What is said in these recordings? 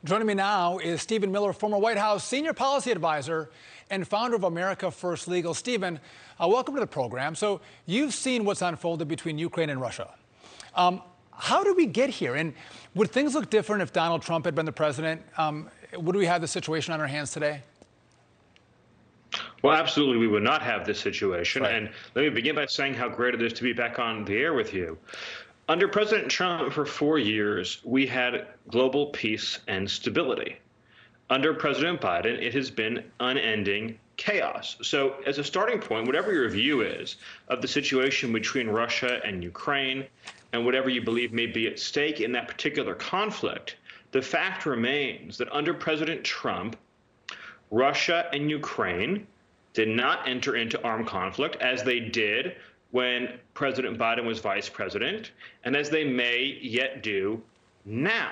Joining me now is Stephen Miller, former White House senior policy advisor and founder of America First Legal. Stephen, welcome to the program. So you've seen what's unfolded between Ukraine and Russia. How did we get here? And would things look different if Donald Trump had been the president? Would we have the situation on our hands today? Well, absolutely, we would not have this situation. Right. And let me begin by saying how great it is to be back on the air with you. Under President Trump for 4 years, we had global peace and stability. Under President Biden, it has been unending chaos. So as a starting point, whatever your view is of the situation between Russia and Ukraine, and whatever you believe may be at stake in that particular conflict, the fact remains that under President Trump, Russia and Ukraine did not enter into armed conflict as they did when President Biden was vice president, and as they may yet do now.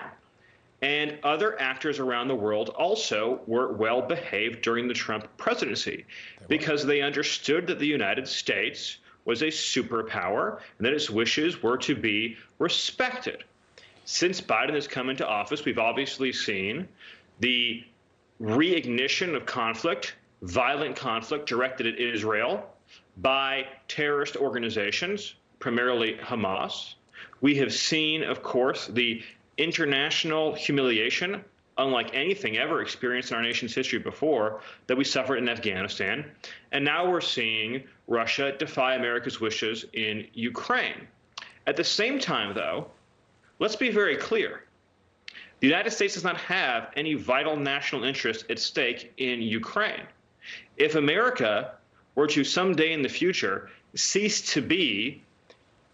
And other actors around the world also were well behaved during the Trump presidency because they understood that the United States was a superpower and that its wishes were to be respected. Since Biden has come into office, we've obviously seen the reignition of conflict, violent conflict directed at Israel by terrorist organizations, primarily Hamas. We have seen, of course, the international humiliation, unlike anything ever experienced in our nation's history before, that we suffered in Afghanistan. And now we're seeing Russia defy America's wishes in Ukraine. At the same time, though, let's be very clear. The United States does not have any vital national interest at stake in Ukraine. If America were to someday in the future cease to be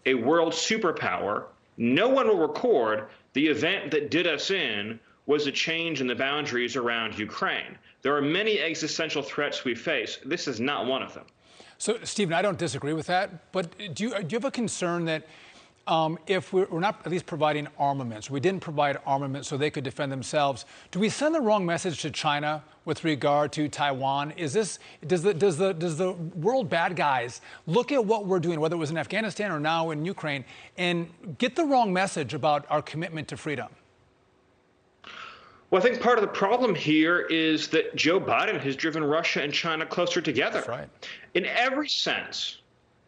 a world superpower, no one will record the event that did us in was a change in the boundaries around Ukraine. There are many existential threats we face. This is not one of them. So, Stephen, I don't disagree with that, but do you have a concern that if we're not at least providing armaments, we didn't provide armaments so they could defend themselves, do we send the wrong message to China with regard to Taiwan? Does the world bad guys look at what we're doing, whether it was in Afghanistan or now in Ukraine, and get the wrong message about our commitment to freedom? Well, I think part of the problem here is that Joe Biden has driven Russia and China closer together. That's right. In every sense,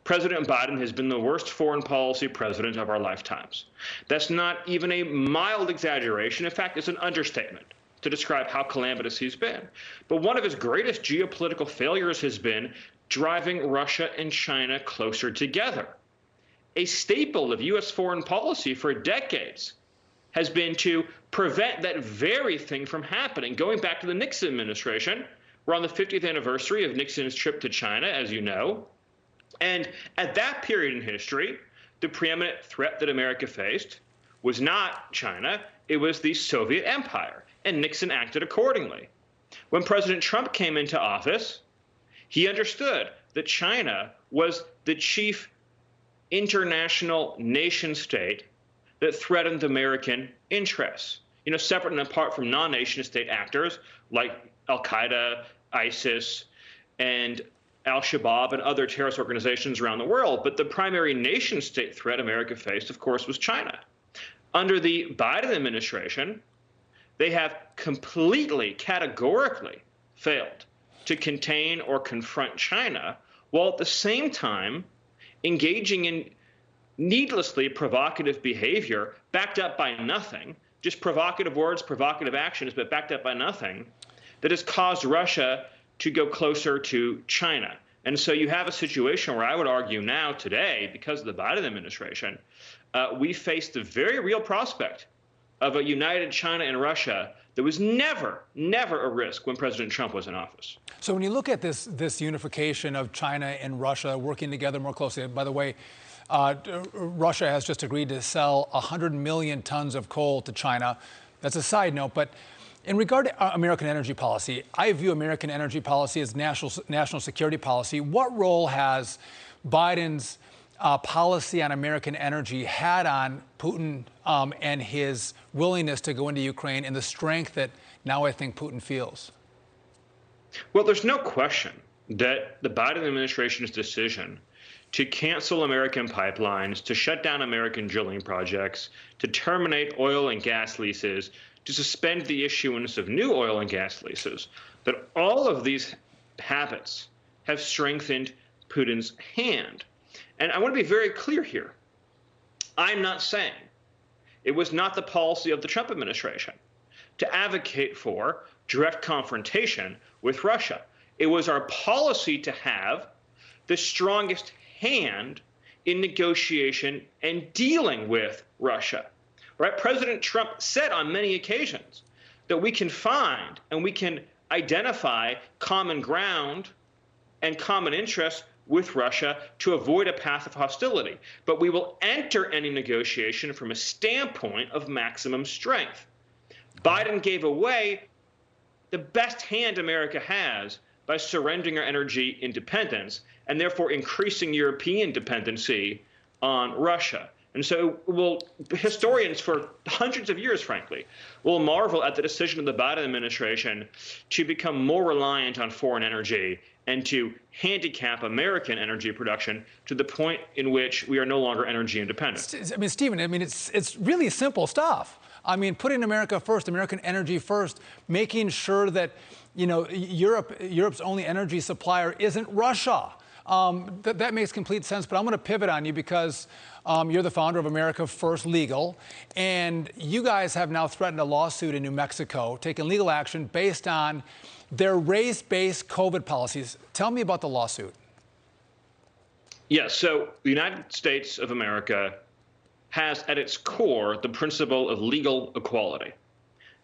President Biden has been the worst foreign policy president of our lifetimes. That's not even a mild exaggeration. In fact, it's an understatement to describe how calamitous he's been. But one of his greatest geopolitical failures has been driving Russia and China closer together. A staple of U.S. foreign policy for decades has been to prevent that very thing from happening. Going back to the Nixon administration, we're on the 50th anniversary of Nixon's trip to China, as you know. And at that period in history, the preeminent threat that America faced was not China, it was the Soviet Empire, and Nixon acted accordingly. When President Trump came into office, he understood that China was the chief international nation state that threatened American interests, separate and apart from non-nation state actors like Al-Qaeda, ISIS, and Al-Shabaab and other terrorist organizations around the world. But the primary nation-state threat America faced, of course, was China. Under the Biden administration, they have completely, categorically failed to contain or confront China, while at the same time engaging in needlessly provocative behavior backed up by nothing, just provocative words, provocative actions, but backed up by nothing, that has caused Russia to go closer to China. And so you have a situation where I would argue now, today, because of the Biden administration, we face the very real prospect of a united China and Russia that was never a risk when President Trump was in office. So when you look at this unification of China and Russia working together more closely, by the way, Russia has just agreed to sell 100 million tons of coal to China. That's a side note, but in regard to American energy policy, I view American energy policy as national security policy. What role has Biden's policy on American energy had on Putin and his willingness to go into Ukraine and the strength that now I think Putin feels? Well, there's no question that the Biden administration's decision to cancel American pipelines, to shut down American drilling projects, to terminate oil and gas leases, to suspend the issuance of new oil and gas leases, that all of these habits have strengthened Putin's hand. And I want to be very clear here. I'm not saying it was not the policy of the Trump administration to advocate for direct confrontation with Russia. It was our policy to have the strongest hand in negotiation and dealing with Russia. Right? President Trump said on many occasions that we can find and we can identify common ground and common interests with Russia to avoid a path of hostility. But we will enter any negotiation from a standpoint of maximum strength. Biden gave away the best hand America has by surrendering our energy independence and therefore increasing European dependency on Russia. And so historians for hundreds of years, frankly, will marvel at the decision of the Biden administration to become more reliant on foreign energy and to handicap American energy production to the point in which we are no longer energy independent. I mean, Stephen, it's really simple stuff. I mean, putting America first, American energy first, making sure that, Europe's only energy supplier isn't Russia. That makes complete sense, but I'm going to pivot on you because you're the founder of America First Legal, and you guys have now threatened a lawsuit in New Mexico, taking legal action based on their race-based COVID policies. Tell me about the lawsuit. Yes, so the United States of America has at its core the principle of legal equality.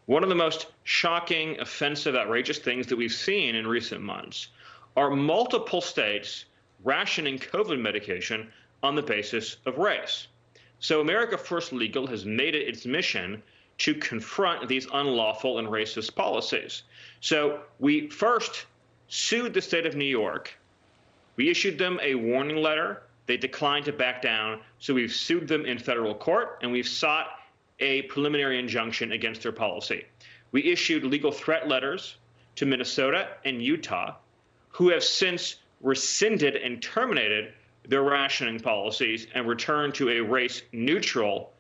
One of the most shocking, offensive, outrageous things that we've seen in recent months are multiple states rationing COVID medication on the basis of race. So America First Legal has made it its mission to confront these unlawful and racist policies. So we first sued the state of New York. We issued them a warning letter. They declined to back down. So we've sued them in federal court, and we've sought a preliminary injunction against their policy. We issued legal threat letters to Minnesota and Utah, who have since rescinded and terminated their rationing policies and returned to a race-neutral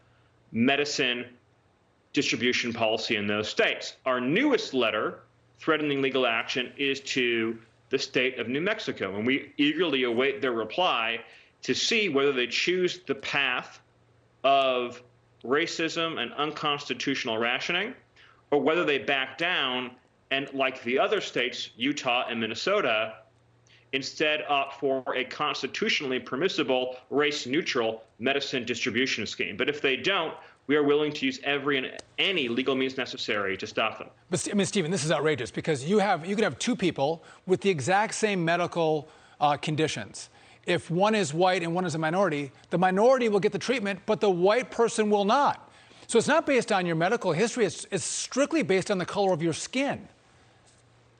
medicine distribution policy in those states. Our newest letter threatening legal action is to the state of New Mexico, and we eagerly await their reply to see whether they choose the path of racism and unconstitutional rationing, or whether they back down and, like the other states, Utah and Minnesota, instead opt for a constitutionally permissible race-neutral medicine distribution scheme. But if they don't, we are willing to use every and any legal means necessary to stop them. But Stephen, this is outrageous because you could have two people with the exact same medical conditions. If one is white and one is a minority, the minority will get the treatment, but the white person will not. So it's not based on your medical history. It's strictly based on the color of your skin.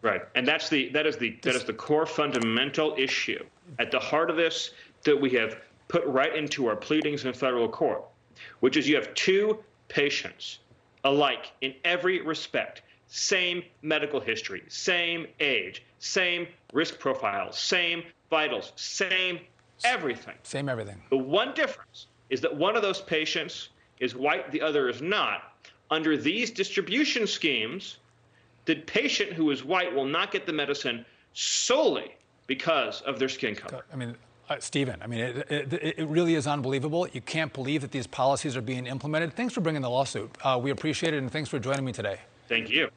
Right, and that is the core fundamental issue at the heart of this that we have put right into our pleadings in federal court, which is you have two patients alike in every respect, same medical history, same age, same risk profile, same vitals, same everything. Same everything. The one difference is that one of those patients is white, the other is not. Under these distribution schemes, the patient who is white will not get the medicine solely because of their skin color. I mean, Stephen, it really is unbelievable. You can't believe that these policies are being implemented. Thanks for bringing the lawsuit. We appreciate it, and thanks for joining me today. Thank you.